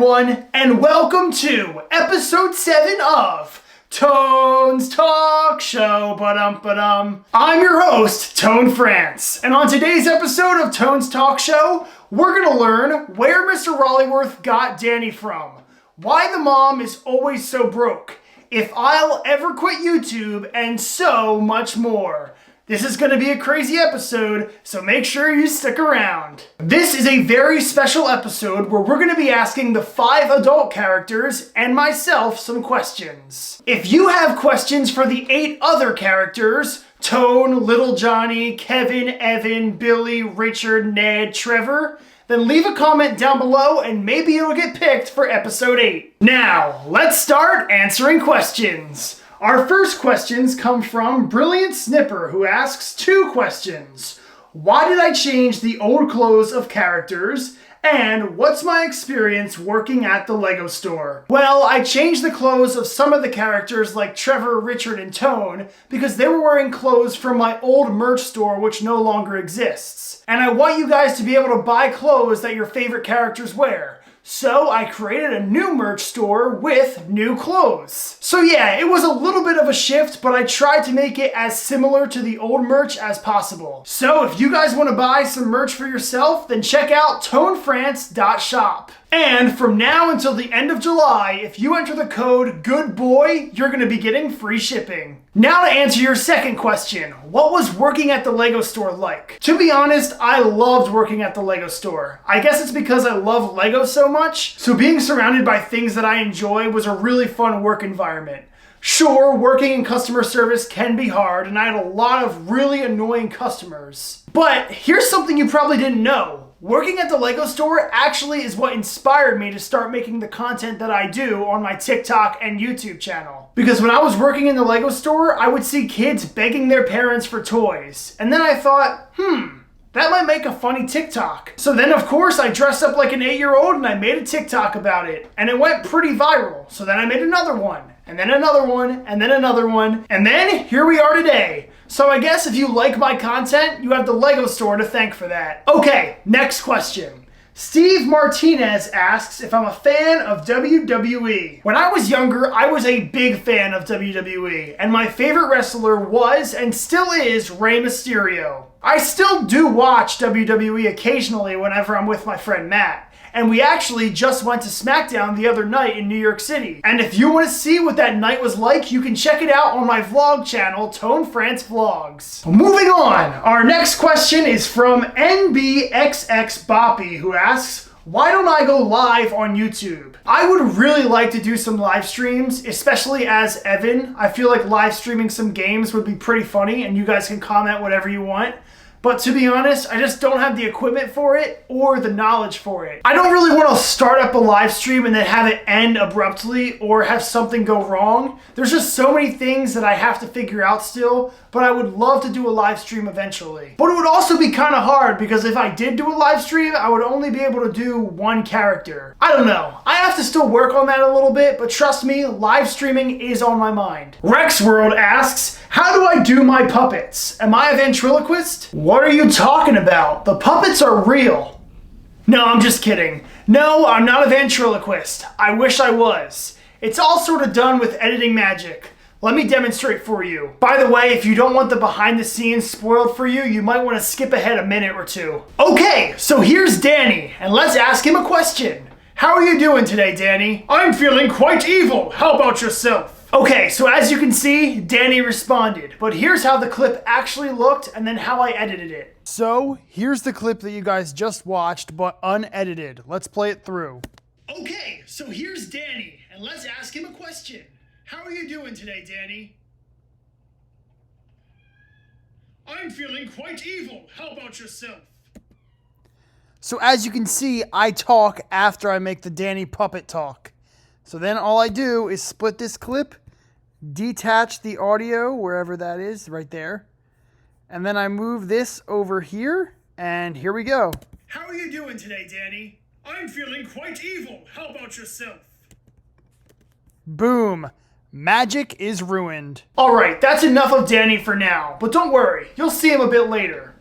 everyone, and welcome to episode 7 of Tone's Talk Show. I'm your host, Tone France, and on today's episode of Tone's Talk Show, we're gonna learn where Mr. Rollyworth got Danny from, why the mom is always so broke, if I'll ever quit YouTube, and so much more. This is going to be a crazy episode, so make sure you stick around. This is a very special episode where we're going to be asking the 5 adult characters and myself some questions. If you have questions for the 8 other characters, Tone, Little Johnny, Kevin, Evan, Billy, Richard, Ned, Trevor, then leave a comment down below and maybe it'll get picked for episode 8. Now, let's start answering questions. Our first questions come from Brilliant Snipper, who asks 2 questions. Why did I change the old clothes of characters? And what's my experience working at the Lego store? Well, I changed the clothes of some of the characters like Trevor, Richard, and Tone because they were wearing clothes from my old merch store which no longer exists. And I want you guys to be able to buy clothes that your favorite characters wear. So I created a new merch store with new clothes. So yeah, it was a little bit of a shift, but I tried to make it as similar to the old merch as possible. So if you guys want to buy some merch for yourself, then check out ToneFrance.shop. And from now until the end of July, if you enter the code GOODBOY, you're going to be getting free shipping. Now to answer your second question, what was working at the Lego store like? To be honest, I loved working at the Lego store. I guess it's because I love Lego so much, so being surrounded by things that I enjoy was a really fun work environment. Sure, working in customer service can be hard, and I had a lot of really annoying customers. But here's something you probably didn't know. Working at the Lego store actually is what inspired me to start making the content that I do on my TikTok and YouTube channel. Because when I was working in the Lego store, I would see kids begging their parents for toys. And then I thought, that might make a funny TikTok. So then of course I dressed up like an 8-year-old and I made a TikTok about it. And it went pretty viral. So then I made another one, and then another one, and then another one. And then here we are today. So I guess if you like my content, you have the Lego store to thank for that. Okay, next question. Steve Martinez asks if I'm a fan of WWE. When I was younger, I was a big fan of WWE, and my favorite wrestler was and still is Rey Mysterio. I still do watch WWE occasionally whenever I'm with my friend Matt. And we actually just went to SmackDown the other night in New York City. And if you want to see what that night was like, you can check it out on my vlog channel, Tone France Vlogs. Moving on, our next question is from NBXX Boppy, who asks, why don't I go live on YouTube? I would really like to do some live streams, especially as Evan. I feel like live streaming some games would be pretty funny, and you guys can comment whatever you want. But to be honest, I just don't have the equipment for it or the knowledge for it. I don't really want to start up a live stream and then have it end abruptly or have something go wrong. There's just so many things that I have to figure out still, but I would love to do a live stream eventually. But it would also be kind of hard because if I did do a live stream, I would only be able to do one character. I don't know. I have to still work on that a little bit, but trust me, live streaming is on my mind. Rex World asks, how do I do my puppets? Am I a ventriloquist? What are you talking about? The puppets are real. No, I'm just kidding. No, I'm not a ventriloquist. I wish I was. It's all sort of done with editing magic. Let me demonstrate for you. By the way, if you don't want the behind the scenes spoiled for you, you might want to skip ahead a minute or two. Okay, so here's Danny, and let's ask him a question. How are you doing today, Danny? I'm feeling quite evil. How about yourself? Okay, so as you can see, Danny responded, but here's how the clip actually looked and then how I edited it. So, here's the clip that you guys just watched, but unedited. Let's play it through. Okay, so here's Danny, and let's ask him a question. How are you doing today, Danny? I'm feeling quite evil. How about yourself? So as you can see, I talk after I make the Danny puppet talk. So then all I do is split this clip, detach the audio, wherever that is, right there. And then I move this over here, and here we go. How are you doing today, Danny? I'm feeling quite evil. How about yourself? Boom. Magic is ruined. Alright, that's enough of Danny for now, but don't worry, you'll see him a bit later.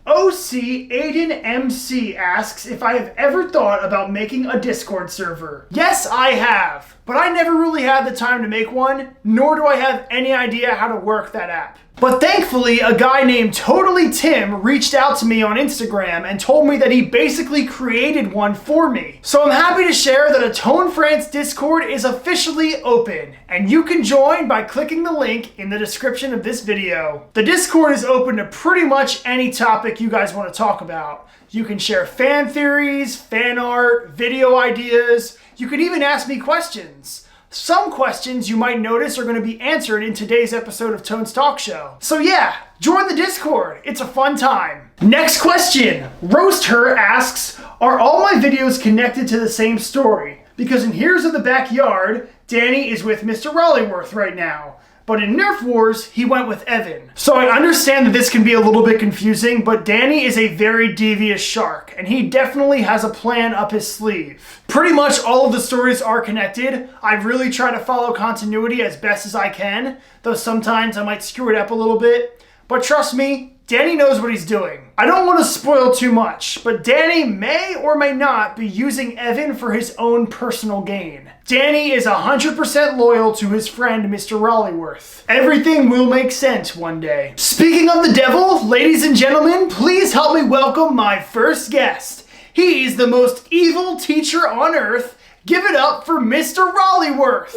OC Aiden MC asks if I have ever thought about making a Discord server. Yes, I have, but I never really had the time to make one, nor do I have any idea how to work that app. But thankfully, a guy named Totally Tim reached out to me on Instagram and told me that he basically created one for me. So I'm happy to share that a ToneFrance Discord is officially open, and you can join by clicking the link in the description of this video. The Discord is open to pretty much any topic you guys want to talk about. You can share fan theories, fan art, video ideas. You can even ask me questions. Some questions you might notice are going to be answered in today's episode of Tone's Talk Show. So yeah, join the Discord. It's a fun time. Next question. Roast Her asks, are all my videos connected to the same story? Because in Heroes of the Backyard, Danny is with Mr. Rollyworth right now. But in Nerf Wars, he went with Evan. So I understand that this can be a little bit confusing, but Danny is a very devious shark, and he definitely has a plan up his sleeve. Pretty much all of the stories are connected. I really try to follow continuity as best as I can, though sometimes I might screw it up a little bit. But trust me, Danny knows what he's doing. I don't want to spoil too much, but Danny may or may not be using Evan for his own personal gain. Danny is 100% loyal to his friend, Mr. Rollyworth. Everything will make sense one day. Speaking of the devil, ladies and gentlemen, please help me welcome my first guest. He's the most evil teacher on earth. Give it up for Mr. Rollyworth.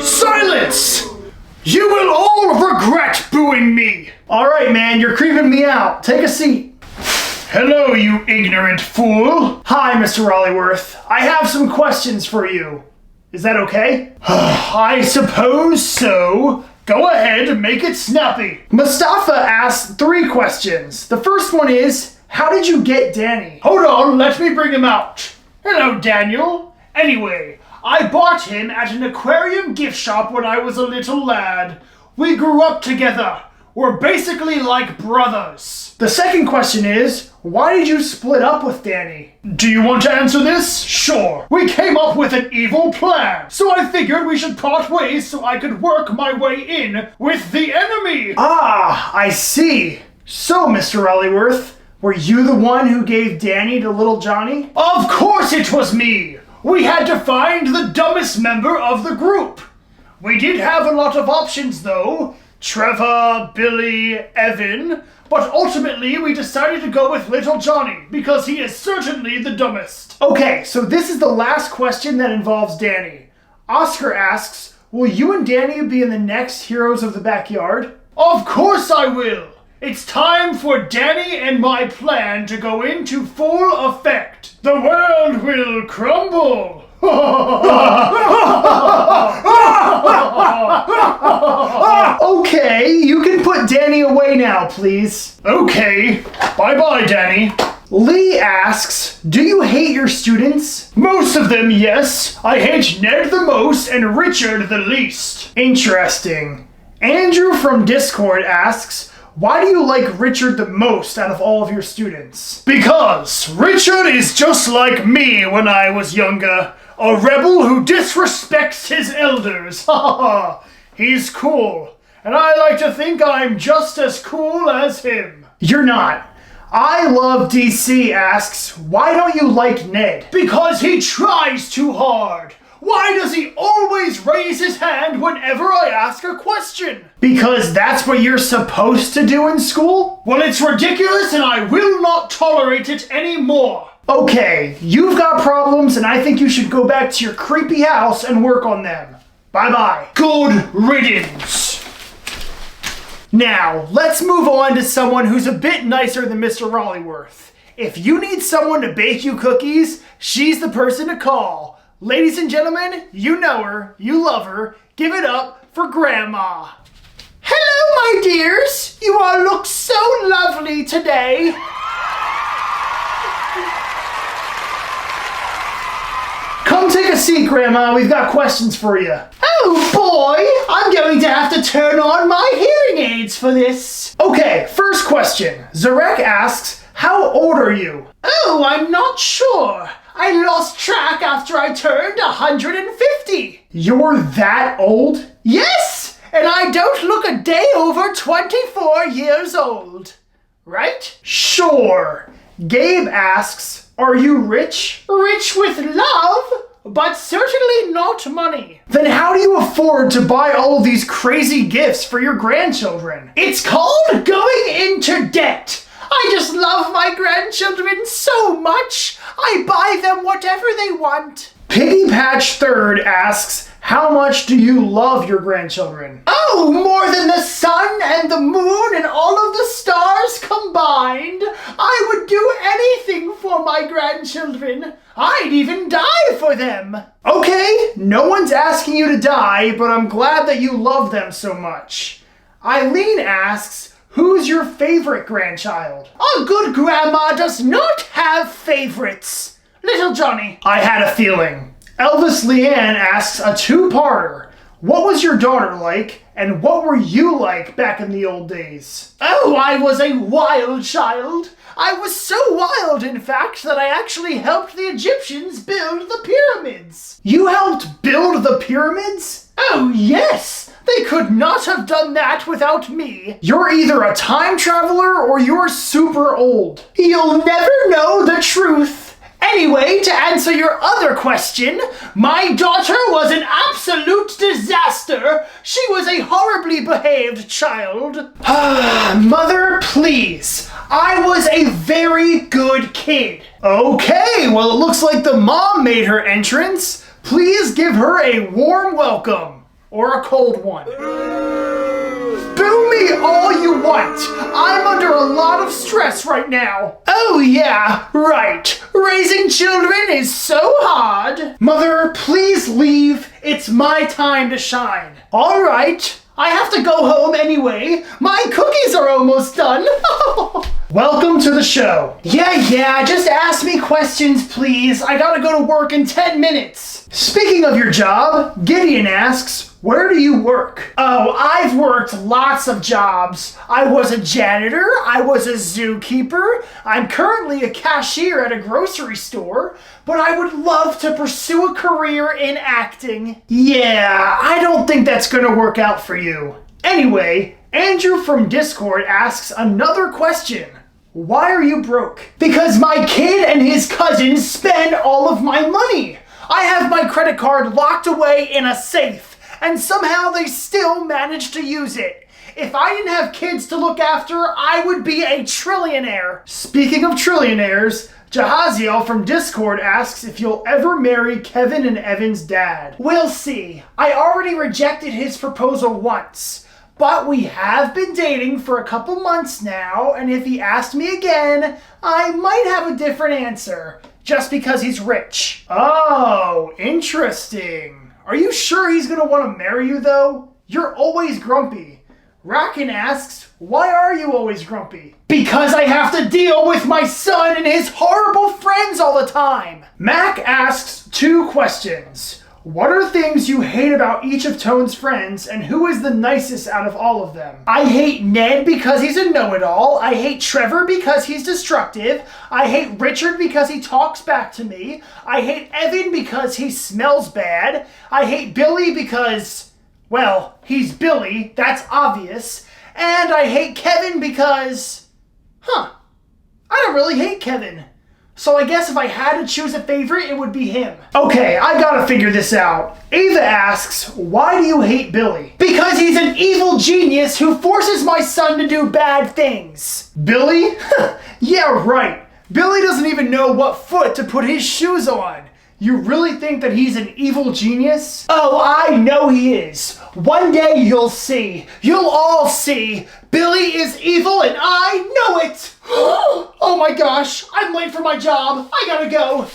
Silence! You will all regret booing me! Alright, man, you're creeping me out. Take a seat. Hello, you ignorant fool. Hi, Mr. Rollyworth. I have some questions for you. Is that okay? I suppose so. Go ahead, make it snappy. Mustafa asked 3 questions. The first one is, how did you get Danny? Hold on, let me bring him out. Hello, Daniel. Anyway, I bought him at an aquarium gift shop when I was a little lad. We grew up together. We're basically like brothers. The second question is, why did you split up with Danny? Do you want to answer this? Sure. We came up with an evil plan, so I figured we should part ways so I could work my way in with the enemy. Ah, I see. So, Mr. Rollyworth, were you the one who gave Danny to little Johnny? Of course it was me. We had to find the dumbest member of the group. We did have a lot of options though. Trevor, Billy, Evan, but ultimately we decided to go with little Johnny because he is certainly the dumbest. Okay, so this is the last question that involves Danny. Oscar asks, will you and Danny be in the next Heroes of the Backyard? Of course I will. It's time for Danny and my plan to go into full effect. The world will crumble. Okay, you can put Danny away now, please. Okay, bye-bye, Danny. Lee asks, do you hate your students? Most of them, yes. I hate Ned the most and Richard the least. Interesting. Andrew from Discord asks, why do you like Richard the most out of all of your students? Because Richard is just like me when I was younger. A rebel who disrespects his elders. Ha ha ha. He's cool. And I like to think I'm just as cool as him. You're not. I Love DC asks, why don't you like Ned? Because he tries too hard. Why does he always raise his hand whenever I ask a question? Because that's what you're supposed to do in school? Well, it's ridiculous and I will not tolerate it anymore. Okay, you've got problems and I think you should go back to your creepy house and work on them. Bye-bye. Good riddance. Now, let's move on to someone who's a bit nicer than Mr. Rollyworth. If you need someone to bake you cookies, she's the person to call. Ladies and gentlemen, you know her, you love her. Give it up for Grandma. Hello, my dears. You all look so lovely today. Come take a seat, Grandma. We've got questions for you. Oh boy, I'm going to have to turn on my hearing aids for this. Okay, first question. Zarek asks, how old are you? Oh, I'm not sure. I lost track after I turned 150. You're that old? Yes! and I don't look a day over 24 years old. Right? Sure. Gabe asks, are you rich? Rich with love, but certainly not money. Then how do you afford to buy all of these crazy gifts for your grandchildren? It's called going into debt. I just love my grandchildren so much. I buy them whatever they want. Piggy Patch Third asks, how much do you love your grandchildren? Oh, more than the sun and the moon and all of the stars combined. I would do anything for my grandchildren. I'd even die for them. Okay, no one's asking you to die, but I'm glad that you love them so much. Eileen asks, who's your favorite grandchild? A good grandma does not have favorites. Little Johnny. I had a feeling. Elvis Leanne asks a two-parter. What was your daughter like, and what were you like back in the old days? Oh, I was a wild child. I was so wild, in fact, that I actually helped the Egyptians build the pyramids. You helped build the pyramids? Oh, yes. They could not have done that without me. You're either a time traveler or you're super old. You'll never know the truth. Anyway, to answer your other question, my daughter was an absolute disaster. She was a horribly behaved child. Mother, please. I was a very good kid. Okay, well, it looks like the mom made her entrance. Please give her a warm welcome. Or a cold one. Boo me all you want. I'm under a lot of stress right now. Oh yeah, right. Raising children is so hard. Mother, please leave. It's my time to shine. All right. I have to go home anyway. My cookies are almost done. Welcome to the show. Yeah, just ask me questions, please. I gotta go to work in 10 minutes. Speaking of your job, Gideon asks, where do you work? Oh, I've worked lots of jobs. I was a janitor. I was a zookeeper. I'm currently a cashier at a grocery store, but I would love to pursue a career in acting. Yeah, I don't think that's gonna work out for you. Anyway, Andrew from Discord asks another question. Why are you broke? Because my kid and his cousins spend all of my money. I have my credit card locked away in a safe, and somehow they still manage to use it. If I didn't have kids to look after, I would be a trillionaire. Speaking of trillionaires, Jahaziel from Discord asks if you'll ever marry Kevin and Evan's dad. We'll see. I already rejected his proposal once, but we have been dating for a couple months now, and if he asked me again, I might have a different answer, just because he's rich. Oh, interesting. Are you sure he's gonna want to marry you though? You're always grumpy. Racken asks, why are you always grumpy? Because I have to deal with my son and his horrible friends all the time. Mac asks 2 questions. What are things you hate about each of Tone's friends, and who is the nicest out of all of them? I hate Ned because he's a know-it-all. I hate Trevor because he's destructive. I hate Richard because he talks back to me. I hate Evan because he smells bad. I hate Billy because, well, he's Billy. That's obvious. And I hate Kevin because, I don't really hate Kevin. So I guess if I had to choose a favorite, it would be him. Okay, I gotta figure this out. Ava asks, why do you hate Billy? Because he's an evil genius who forces my son to do bad things. Billy? Yeah, right. Billy doesn't even know what foot to put his shoes on. You really think that he's an evil genius? Oh, I know he is. One day you'll see. You'll all see. Billy is evil and I know it. Oh my gosh, I'm late for my job. I gotta go.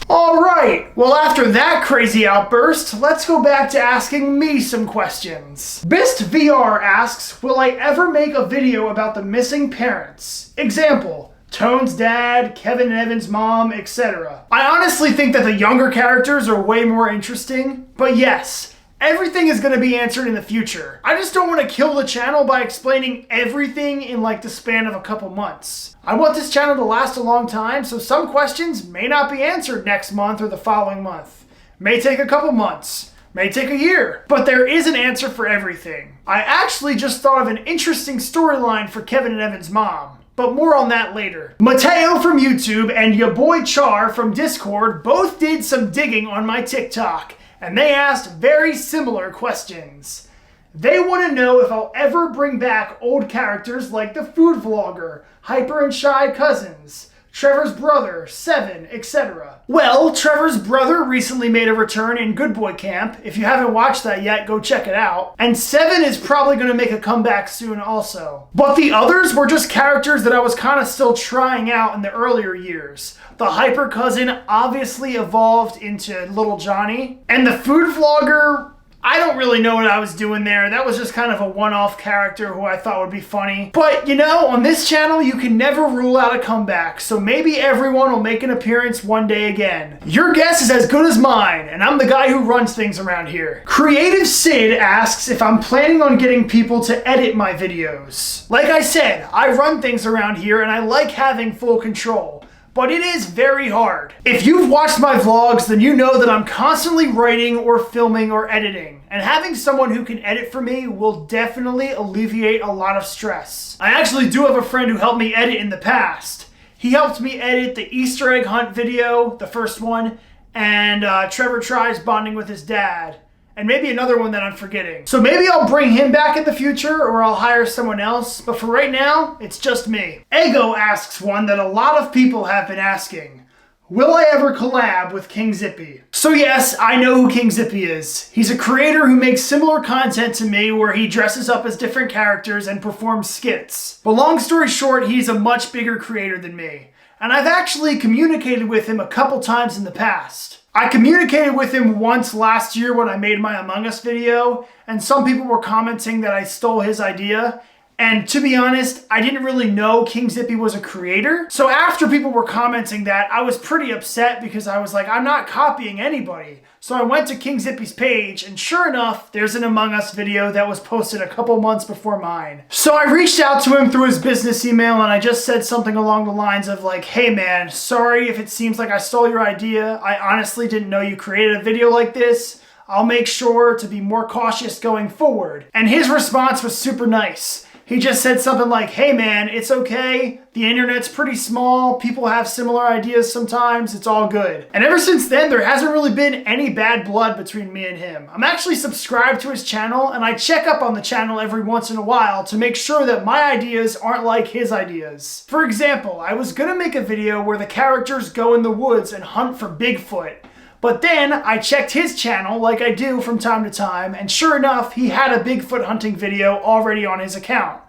All right, well after that crazy outburst, let's go back to asking me some questions. Bist VR asks, will I ever make a video about the missing parents? Example, Tone's dad, Kevin and Evan's mom, etc. I honestly think that the younger characters are way more interesting, but yes, everything is going to be answered in the future. I just don't want to kill the channel by explaining everything in like the span of a couple months. I want this channel to last a long time, so some questions may not be answered next month or the following month. May take a couple months. May take a year. But there is an answer for everything. I actually just thought of an interesting storyline for Kevin and Evan's mom. But more on that later. Mateo from YouTube and ya boy Char from Discord both did some digging on my TikTok, and they asked very similar questions. They want to know if I'll ever bring back old characters like the food vlogger, Hyper and Shy cousins, Trevor's brother, Seven, etc. Well, Trevor's brother recently made a return in Good Boy Camp. If you haven't watched that yet, go check it out. And Seven is probably going to make a comeback soon also. But the others were just characters that I was kind of still trying out in the earlier years. The Hyper cousin obviously evolved into Little Johnny. And the food vlogger, I don't really know what I was doing there. That was just kind of a one-off character who I thought would be funny. But, you know, on this channel, you can never rule out a comeback, so maybe everyone will make an appearance one day again. Your guess is as good as mine, and I'm the guy who runs things around here. Creative Sid asks if I'm planning on getting people to edit my videos. Like I said, I run things around here, and I like having full control. But it is very hard. If you've watched my vlogs, then you know that I'm constantly writing or filming or editing. And having someone who can edit for me will definitely alleviate a lot of stress. I actually do have a friend who helped me edit in the past. He helped me edit the Easter egg hunt video, the first one, and Trevor tries bonding with his dad. And maybe another one that I'm forgetting. So maybe I'll bring him back in the future, or I'll hire someone else, but for right now, it's just me. Ego asks one that a lot of people have been asking. Will I ever collab with King Zippy? So yes, I know who King Zippy is. He's a creator who makes similar content to me where he dresses up as different characters and performs skits. But long story short, he's a much bigger creator than me. And I've actually communicated with him a couple times in the past. I communicated with him once last year when I made my Among Us video, and some people were commenting that I stole his idea. And to be honest, I didn't really know King Zippy was a creator. So after people were commenting that, I was pretty upset because I was like, I'm not copying anybody. So I went to King Zippy's page, and sure enough, there's an Among Us video that was posted a couple months before mine. So I reached out to him through his business email, and I just said something along the lines of like, hey man, sorry if it seems like I stole your idea. I honestly didn't know you created a video like this. I'll make sure to be more cautious going forward. And his response was super nice. He just said something like, hey man, it's okay. The internet's pretty small. People have similar ideas sometimes. It's all good. And ever since then, there hasn't really been any bad blood between me and him. I'm actually subscribed to his channel, and I check up on the channel every once in a while to make sure that my ideas aren't like his ideas. For example, I was gonna make a video where the characters go in the woods and hunt for Bigfoot. But then I checked his channel like I do from time to time, and sure enough, he had a Bigfoot hunting video already on his account.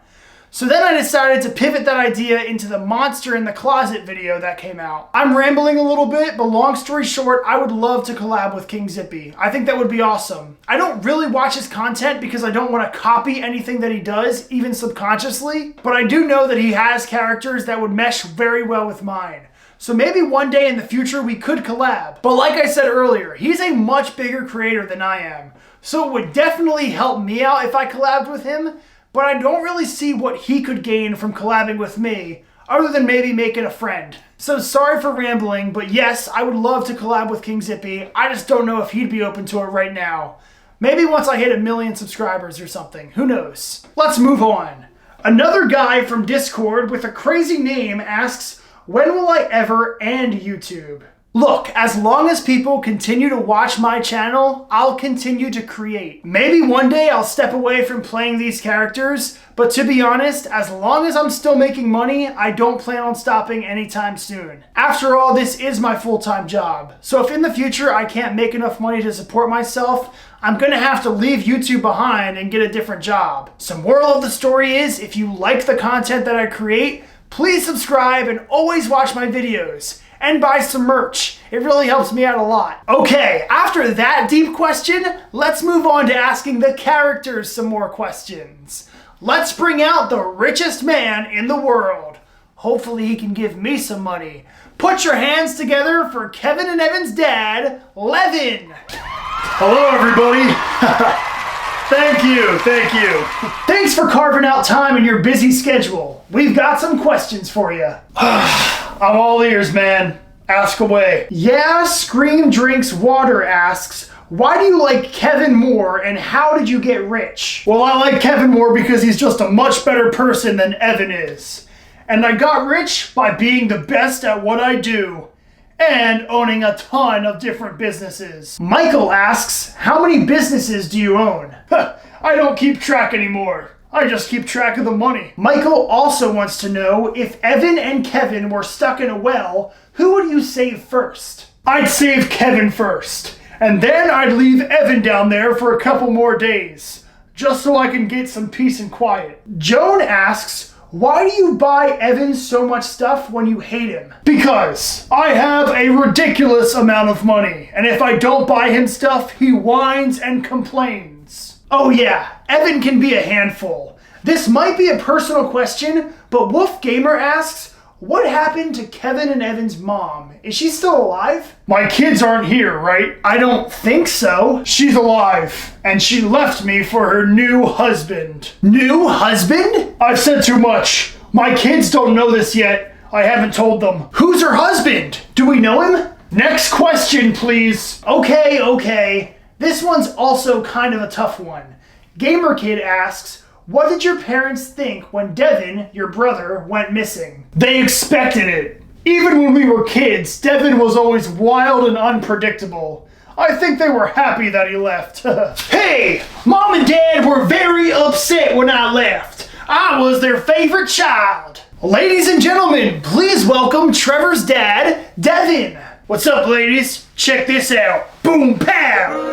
So then I decided to pivot that idea into the monster in the closet video that came out. I'm rambling a little bit, but long story short, I would love to collab with King Zippy. I think that would be awesome. I don't really watch his content because I don't want to copy anything that he does, even subconsciously, but I do know that he has characters that would mesh very well with mine. So maybe one day in the future we could collab. But like I said earlier, he's a much bigger creator than I am. So it would definitely help me out if I collabed with him, but I don't really see what he could gain from collabing with me, other than maybe making a friend. So sorry for rambling, but yes, I would love to collab with King Zippy. I just don't know if he'd be open to it right now. Maybe once I hit 1 million subscribers or something, who knows? Let's move on. Another guy from Discord with a crazy name asks, when will I ever end YouTube? Look, as long as people continue to watch my channel, I'll continue to create. Maybe one day I'll step away from playing these characters, but to be honest, as long as I'm still making money, I don't plan on stopping anytime soon. After all, this is my full-time job. So if in the future I can't make enough money to support myself, I'm gonna have to leave YouTube behind and get a different job. So moral of the story is, if you like the content that I create, please subscribe and always watch my videos. And buy some merch. It really helps me out a lot. Okay, after that deep question, let's move on to asking the characters some more questions. Let's bring out the richest man in the world. Hopefully he can give me some money. Put your hands together for Kevin and Evan's dad, Levin. Hello, everybody. Thank you. Thanks for carving out time in your busy schedule. We've got some questions for you. I'm all ears, man. Ask away. Yeah, Scream Drinks Water asks, Why do you like Kevin more, and how did you get rich? Well, I like Kevin more because he's just a much better person than Evan is. And I got rich by being the best at what I do and owning a ton of different businesses. Michael asks, how many businesses do you own? I don't keep track anymore. I just keep track of the money. Michael also wants to know, if Evan and Kevin were stuck in a well, who would you save first? I'd save Kevin first. And then I'd leave Evan down there for a couple more days, just so I can get some peace and quiet. Joan asks, why do you buy Evan so much stuff when you hate him? Because I have a ridiculous amount of money, and if I don't buy him stuff, he whines and complains. Oh yeah, Evan can be a handful. This might be a personal question, but Wolf Gamer asks, what happened to Kevin and Evan's mom? Is she still alive? My kids aren't here, right? I don't think so. She's alive, and she left me for her new husband. New husband? I've said too much. My kids don't know this yet. I haven't told them. Who's her husband? Do we know him? Next question, please. Okay. This one's also kind of a tough one. Gamer Kid asks, what did your parents think when Devin, your brother, went missing? They expected it. Even when we were kids, Devin was always wild and unpredictable. I think they were happy that he left. Hey, Mom and Dad were very upset when I left. I was their favorite child. Ladies and gentlemen, please welcome Trevor's dad, Devin. What's up, ladies? Check this out. Boom, pow.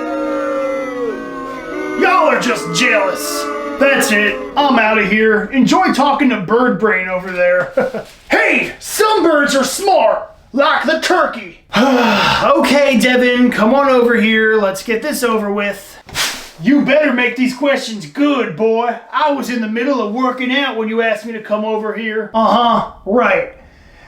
Y'all are just jealous. That's it. I'm out of here. Enjoy talking to Bird Brain over there. Hey, some birds are smart, like the turkey. Okay, Devin, come on over here. Let's get this over with. You better make these questions good, boy. I was in the middle of working out when you asked me to come over here. Right.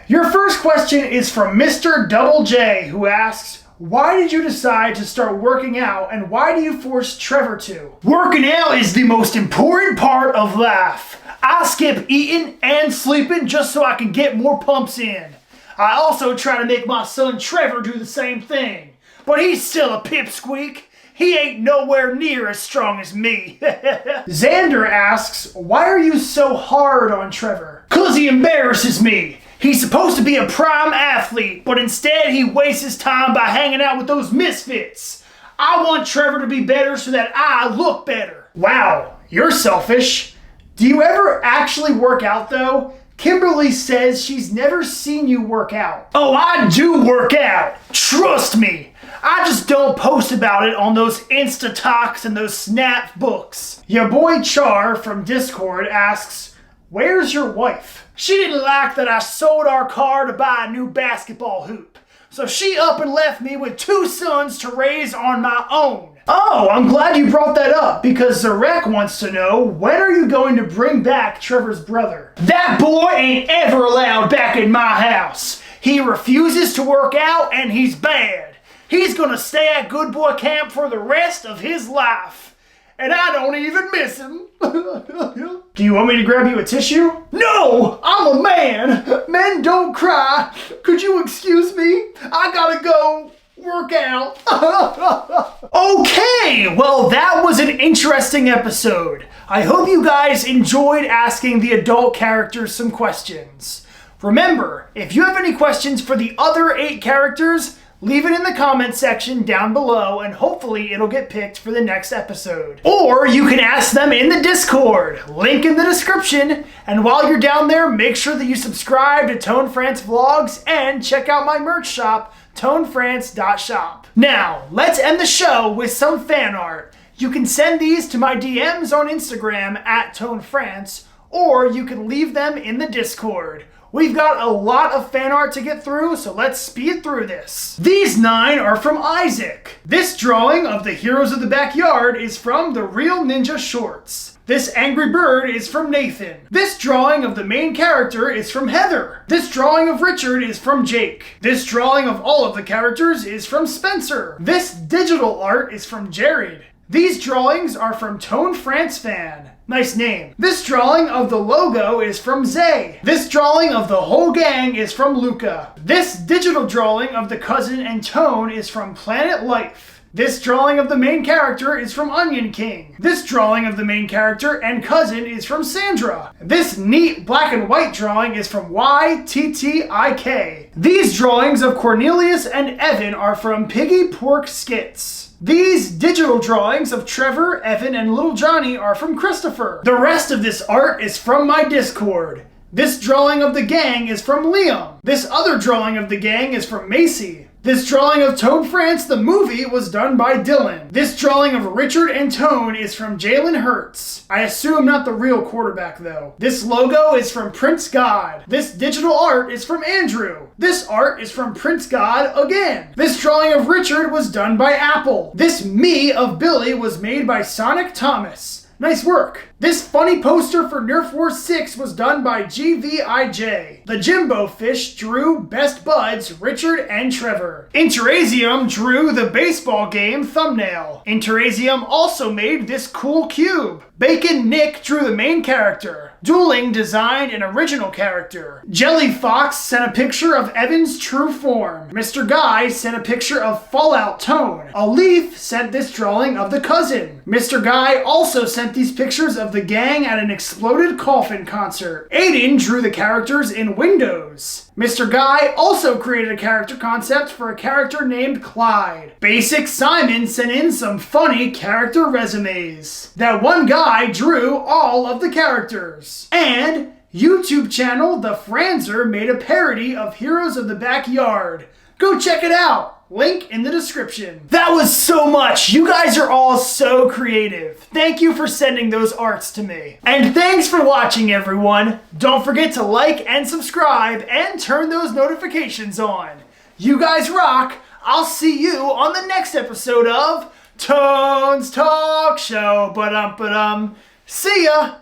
Your first question is from Mr. Double J, who asks, why did you decide to start working out, and why do you force Trevor to? Working out is the most important part of life. I skip eating and sleeping just so I can get more pumps in. I also try to make my son Trevor do the same thing, but he's still a pipsqueak. He ain't nowhere near as strong as me. Xander asks, why are you so hard on Trevor? 'Cause he embarrasses me. He's supposed to be a prime athlete, but instead he wastes his time by hanging out with those misfits. I want Trevor to be better so that I look better. Wow, you're selfish. Do you ever actually work out though? Kimberly says she's never seen you work out. Oh, I do work out. Trust me. I just don't post about it on those Insta Talks and those Snap books. Your boy Char from Discord asks, where's your wife? She didn't like that I sold our car to buy a new basketball hoop. So she up and left me with 2 sons to raise on my own. Oh, I'm glad you brought that up, because Zarek wants to know, when are you going to bring back Trevor's brother? That boy ain't ever allowed back in my house. He refuses to work out and he's bad. He's gonna stay at Good Boy Camp for the rest of his life. And I don't even miss him. Do you want me to grab you a tissue? No, I'm a man. Men don't cry. Could you excuse me? I gotta go work out. Okay, well that was an interesting episode. I hope you guys enjoyed asking the adult characters some questions. Remember, if you have any questions for the other 8 characters, leave it in the comment section down below and hopefully it'll get picked for the next episode. Or you can ask them in the Discord, link in the description. And while you're down there, make sure that you subscribe to ToneFrance Vlogs and check out my merch shop, ToneFrance.shop. Now, let's end the show with some fan art. You can send these to my DMs on Instagram at ToneFrance, or you can leave them in the Discord. We've got a lot of fan art to get through, so let's speed through this. These 9 are from Isaac. This drawing of the heroes of the backyard is from the Real Ninja Shorts. This angry bird is from Nathan. This drawing of the main character is from Heather. This drawing of Richard is from Jake. This drawing of all of the characters is from Spencer. This digital art is from Jared. These drawings are from ToneFrance Fan. Nice name. This drawing of the logo is from Zay. This drawing of the whole gang is from Luca. This digital drawing of the cousin and Tone is from Planet Life. This drawing of the main character is from Onion King. This drawing of the main character and cousin is from Sandra. This neat black and white drawing is from YTTIK. These drawings of Cornelius and Evan are from Piggy Pork Skits. These digital drawings of Trevor, Evan, and Little Johnny are from Christopher. The rest of this art is from my Discord. This drawing of the gang is from Liam. This other drawing of the gang is from Macy. This drawing of Toad France the movie was done by Dylan. This drawing of Richard and Tone is from Jalen Hurts. I assume not the real quarterback though. This logo is from Prince God. This digital art is from Andrew. This art is from Prince God again. This drawing of Richard was done by Apple. This me of Billy was made by Sonic Thomas. Nice work. This funny poster for Nerf Wars 6 was done by GVIJ. The Jimbo Fish drew Best Buds, Richard and Trevor. Interasium drew the baseball game thumbnail. Interasium also made this cool cube. Bacon Nick drew the main character. Dueling designed an original character. Jelly Fox sent a picture of Evan's true form. Mr. Guy sent a picture of Fallout Tone. A Leaf sent this drawing of the cousin. Mr. Guy also sent these pictures of the gang at an exploded coffin concert. Aiden drew the characters in Windows. Mr. Guy also created a character concept for a character named Clyde. Basic Simon sent in some funny character resumes. That one guy drew all of the characters. And YouTube channel The Franzer made a parody of Heroes of the Backyard. Go check it out. Link in the description. That was so much. You guys are all so creative. Thank you for sending those arts to me. And thanks for watching, everyone. Don't forget to like and subscribe and turn those notifications on. You guys rock. I'll see you on the next episode of Tone's Talk Show. Ba-dum-ba-dum. See ya.